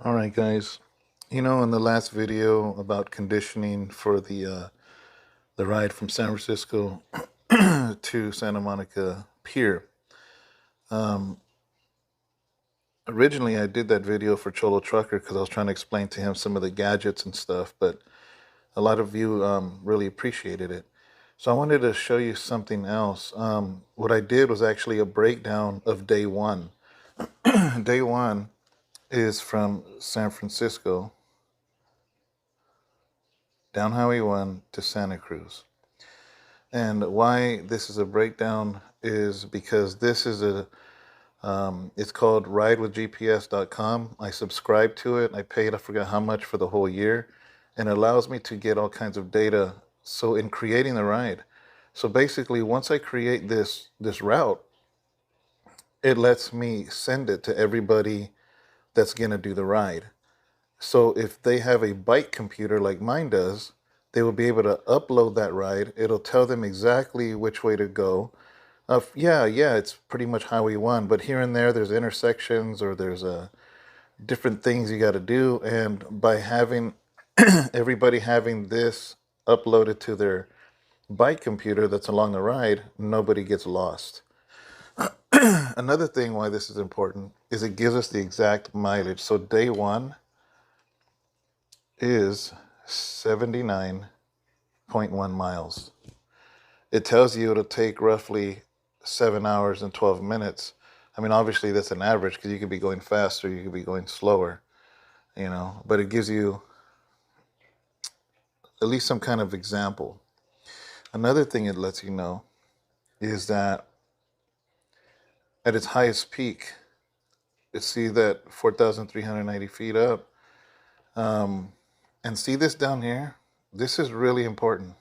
All right, guys. In the last video about conditioning for the ride from San Francisco to Santa Monica Pier, um, originally I did that video for Cholotrucker because I was trying to explain to him some of the gadgets and stuff, but a lot of you really appreciated it. So I wanted to show you something else. What I did was actually a breakdown of day one. Day one is from San Francisco down Highway 1 to Santa Cruz. And why this is a breakdown is because this is it's called ridewithgps.com. I subscribe to it. I paid, I forgot how much for the whole year, and it allows me to get all kinds of data. So in creating the ride, so basically once I create this route, it lets me send it to everybody that's going to do the ride. So if they have a bike computer like mine does, they will be able to upload that ride. It'll tell them exactly which way to go. Yeah, it's pretty much Highway 1, but here and there's intersections or there's different things you got to do. And by having everybody having this uploaded to their bike computer that's along the ride, nobody gets lost. Another thing why this is important is it gives us the exact mileage. So day one is 79.1 miles. It tells you it'll take roughly 7 hours and 12 minutes. I mean, obviously that's an average because you could be going faster, you could be going slower, but it gives you at least some kind of example. Another thing it lets you know is that at its highest peak, you see that 4,390 feet up. And see this down here? This is really important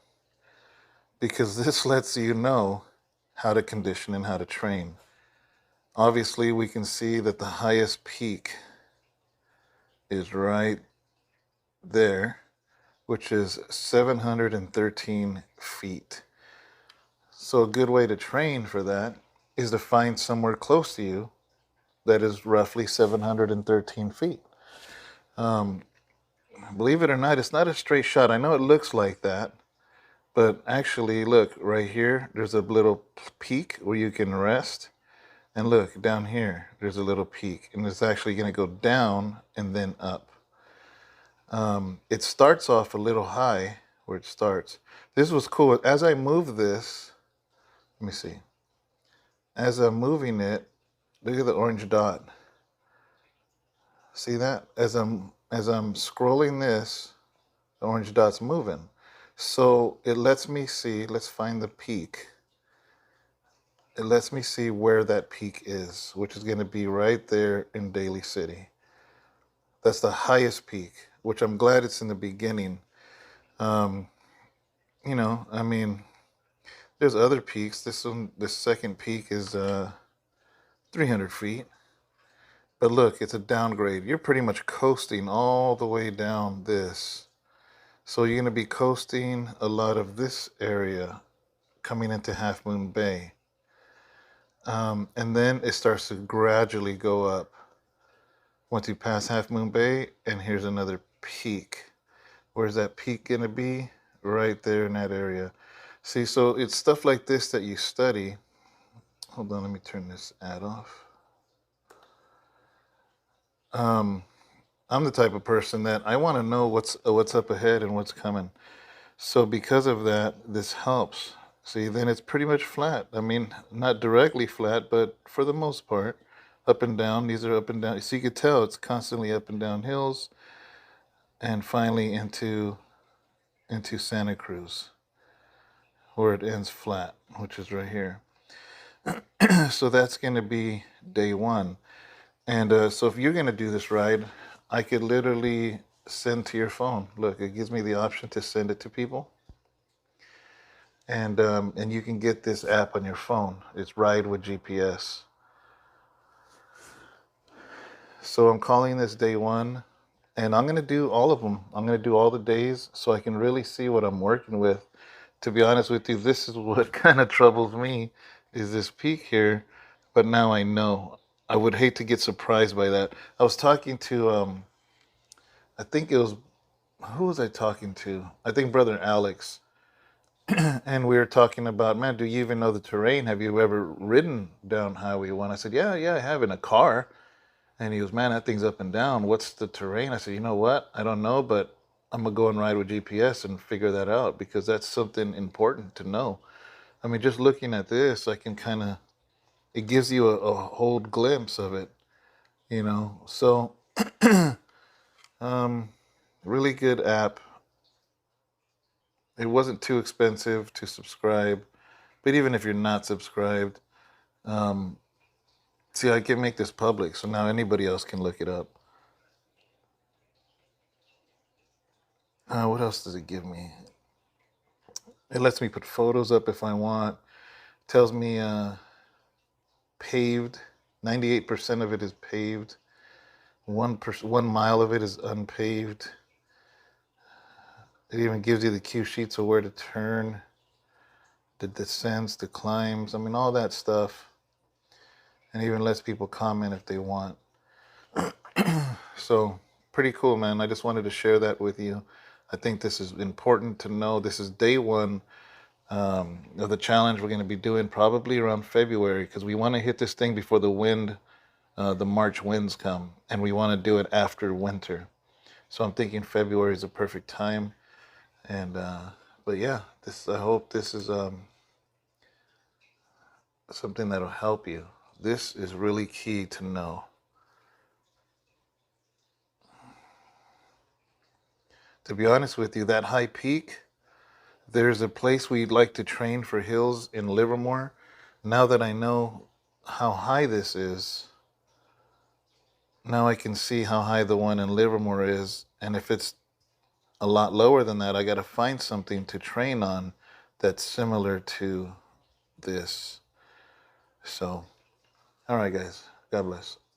because this lets you know how to condition and how to train. Obviously, we can see that the highest peak is right there, which is 713 feet. So a good way to train for that is to find somewhere close to you that is roughly 713 feet. Believe it or not, it's not a straight shot. I know it looks like that, but actually, look, right here, there's a little peak where you can rest. And look, down here, there's a little peak. And it's actually going to go down and then up. It starts off a little high where it starts. This was cool. As I move this, let me see. As I'm moving it, look at the orange dot. See that? As I'm scrolling this, the orange dot's moving. So it lets me see, let's find the peak. It lets me see where that peak is, which is going to be right there in Daly City. That's the highest peak, which I'm glad it's in the beginning. I mean, there's other peaks. This second peak is 300 feet. But look, it's a downgrade. You're pretty much coasting all the way down this. So you're going to be coasting a lot of this area coming into Half Moon Bay. And then it starts to gradually go up once you pass Half Moon Bay, and here's another peak. Where's that peak going to be? Right there in that area. See, so it's stuff like this that you study. Hold on, let me turn this ad off. I'm the type of person that I want to know what's up ahead and what's coming. So because of that, this helps. See, then it's pretty much flat. I mean, not directly flat, but for the most part, up and down. These are up and down. So you could tell it's constantly up and down hills, and finally into Santa Cruz, where it ends flat, which is right here. So that's going to be day one. And so if you're going to do this ride, I could literally send to your phone. Look, it gives me the option to send it to people. And you can get this app on your phone. It's Ride with GPS. So I'm calling this day one, and I'm going to do all of them. I'm going to do all the days so I can really see what I'm working with. To be honest with you, this is what kind of troubles me, is this peak here. But now I know. I would hate to get surprised by that. I was talking to I think it was, who was I talking to? I think Brother Alex. And we were talking about, man, do you even know the terrain? Have you ever ridden down Highway 1? I said, yeah, I have in a car. And he goes, man, that thing's up and down. What's the terrain? I said, you know what? I don't know, but I'm going to go and ride with GPS and figure that out, because that's something important to know. I mean, just looking at this, I can kind of, it gives you a whole glimpse of it, you know? So, really good app. It wasn't too expensive to subscribe, but even if you're not subscribed, um, see, I can make this public, so now anybody else can look it up. What else does it give me? It lets me put photos up if I want. Tells me paved. 98% of it is paved. 1 mile of it is unpaved. It even gives you the cue sheets of where to turn, the descents, the climbs. I mean, all that stuff. And even lets people comment if they want. So, pretty cool, man. I just wanted to share that with you. I think this is important to know. This is day one of the challenge we're going to be doing probably around February, because we want to hit this thing before the March winds come, and we want to do it after winter. So I'm thinking February is a perfect time. And but yeah, I hope this is something that'll help you. This is really key to know. To be honest with you, that high peak, there's a place we'd like to train for hills in Livermore. Now that I know how high this is, now I can see how high the one in Livermore is. And if it's a lot lower than that, I got to find something to train on that's similar to this. So, all right, guys. God bless.